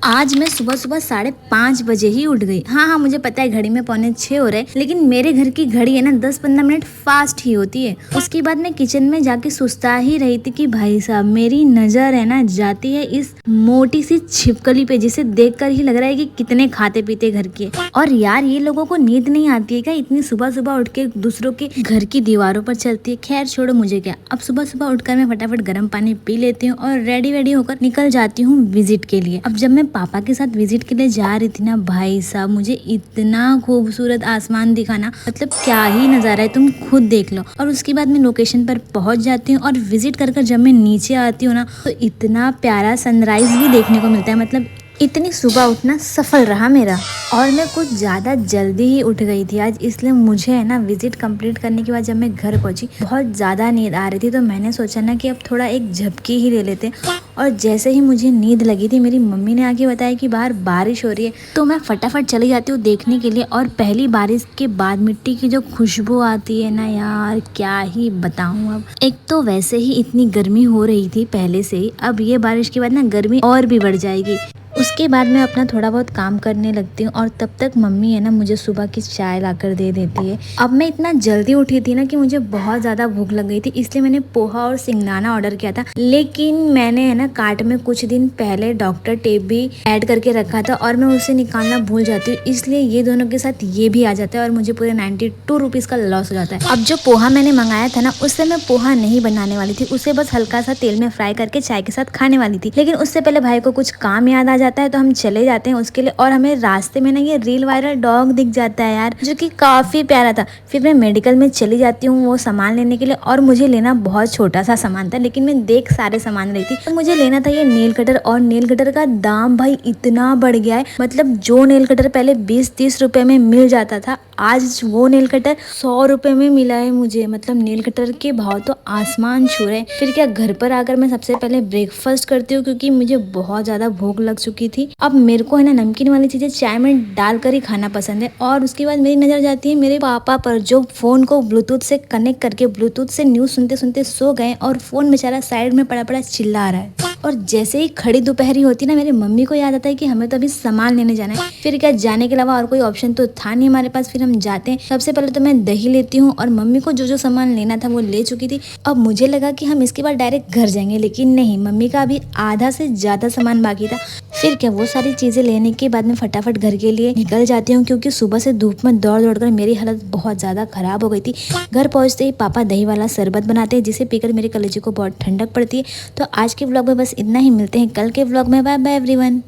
आज मैं सुबह सुबह 5:30 बजे ही उठ गई। हाँ, मुझे पता है घड़ी में 5:45 हो रहे हैं, लेकिन मेरे घर की घड़ी है ना 10-15 मिनट फास्ट ही होती है। उसके बाद मैं किचन में जाके सुस्ता ही रही थी कि भाई साहब मेरी नजर है ना जाती है इस मोटी सी छिपकली पे, जिसे देखकर ही लग रहा है कि कितने खाते पीते घर के। और यार ये लोगों को नींद नहीं आती है क्या? इतनी सुबह सुबह उठ के दूसरों के घर की दीवारों पर चलती है। खैर छोड़ो, मुझे क्या। अब सुबह सुबह उठकर मैं फटाफट गर्म पानी पी लेती हूँ और रेडी होकर निकल जाती हूँ विजिट के लिए। अब जब मैं पापा के साथ विजिट के लिए जा रही थी ना, भाई साहब मुझे इतना खूबसूरत आसमान दिखा ना, मतलब क्या ही नज़ारा है, तुम खुद देख लो। और उसके बाद मैं लोकेशन पर पहुंच जाती हूँ और विजिट कर जब मैं नीचे आती हूँ ना, तो इतना प्यारा सनराइज भी देखने को मिलता है। मतलब इतनी सुबह उठना सफल रहा मेरा। और मैं कुछ ज़्यादा जल्दी ही उठ गई थी आज, इसलिए मुझे है ना विजिट कंप्लीट करने के बाद जब मैं घर पहुंची बहुत ज़्यादा नींद आ रही थी, तो मैंने सोचा ना कि अब थोड़ा एक झपकी ही ले लेते। और जैसे ही मुझे नींद लगी थी, मेरी मम्मी ने आके बताया कि बाहर बारिश हो रही है, तो मैं फटाफट चली जाती हूँ देखने के लिए। और पहली बारिश के बाद मिट्टी की जो खुशबू आती है ना यार, क्या ही बताऊँ। अब एक तो वैसे ही इतनी गर्मी हो रही थी पहले से ही, अब ये बारिश के बाद ना गर्मी और भी बढ़ जाएगी। उसके बाद मैं अपना थोड़ा बहुत काम करने लगती हूँ और तब तक मम्मी है ना मुझे सुबह की चाय लाकर दे देती है। अब मैं इतना जल्दी उठी थी ना कि मुझे बहुत ज़्यादा भूख लग गई थी, इसलिए मैंने पोहा और सिंगदाना ऑर्डर किया था। लेकिन मैंने है ना कार्ट में कुछ दिन पहले डॉक्टर टेप भी ऐड करके रखा था और मैं उसे निकालना भूल जाती हूँ, इसलिए ये दोनों के साथ ये भी आ जाता है और मुझे पूरे 92 रुपीज़ का लॉस हो जाता है। अब जो पोहा मैंने मंगाया था ना, उससे मैं पोहा नहीं बनाने वाली थी, उसे बस हल्का सा तेल में फ्राई करके चाय के साथ खाने वाली थी। लेकिन उससे पहले भाई को कुछ काम याद आ जाता है, तो हम चले जाते हैं उसके लिए। और हमें रास्ते में ना ये रील वायरल डॉग दिख जाता है यार, जो कि काफी प्यारा था। फिर मैं मेडिकल में चली जाती हूँ वो सामान लेने के लिए, और मुझे लेना बहुत छोटा सा सामान था, लेकिन मैं देख सारे सामान रही थी। तो मुझे लेना था ये नेल कटर, और नेल कटर का दाम भाई इतना बढ़ गया है। मतलब जो नेल कटर पहले 20-30 रुपए में मिल जाता था, आज वो नेल कटर 100 रुपए में मिला है मुझे। मतलब नेल कटर के भाव तो आसमान छू रहे हैं। फिर क्या, घर पर आकर मैं सबसे पहले ब्रेकफास्ट करती हूँ, क्योंकि मुझे बहुत ज्यादा भूख लग चुकी थी। अब मेरे को है ना नमकीन वाली चीजें चाय में डालकर ही खाना पसंद है। और उसके बाद मेरी नजर जाती है मेरे पापा पर, जो फोन को ब्लूटूथ से कनेक्ट करके ब्लूटूथ से न्यूज सुनते सुनते सो गए, और फोन बेचारा साइड में पड़ा पड़ा चिल्ला रहा है। और जैसे ही खड़ी दोपहरी होती ना, मेरी मम्मी को याद आता है कि हमें तो अभी सामान लेने जाना है। फिर क्या, जाने के अलावा और कोई ऑप्शन तो था नहीं हमारे पास। फिर हम जाते हैं। सबसे पहले तो मैं दही लेती हूँ, और मम्मी को जो जो सामान लेना था वो ले चुकी थी। अब मुझे लगा कि हम इसके बाद डायरेक्ट घर जाएंगे, लेकिन नहीं, मम्मी का अभी आधा से ज्यादा सामान बाकी था। फिर क्या, वो सारी चीजें लेने के बाद में फटाफट घर के लिए निकल जाती हूँ, क्योंकि सुबह से धूप में दौड़ दौड़ कर मेरी हालत बहुत ज्यादा खराब हो गई थी। घर पहुंचते ही पापा दही वाला शरबत बनाते हैं, जिसे पीकर मेरे कलेजे को बहुत ठंडक पड़ती है। तो आज के व्लॉग में बस इतना ही। मिलते हैं कल के व्लॉग में। Bye bye everyone.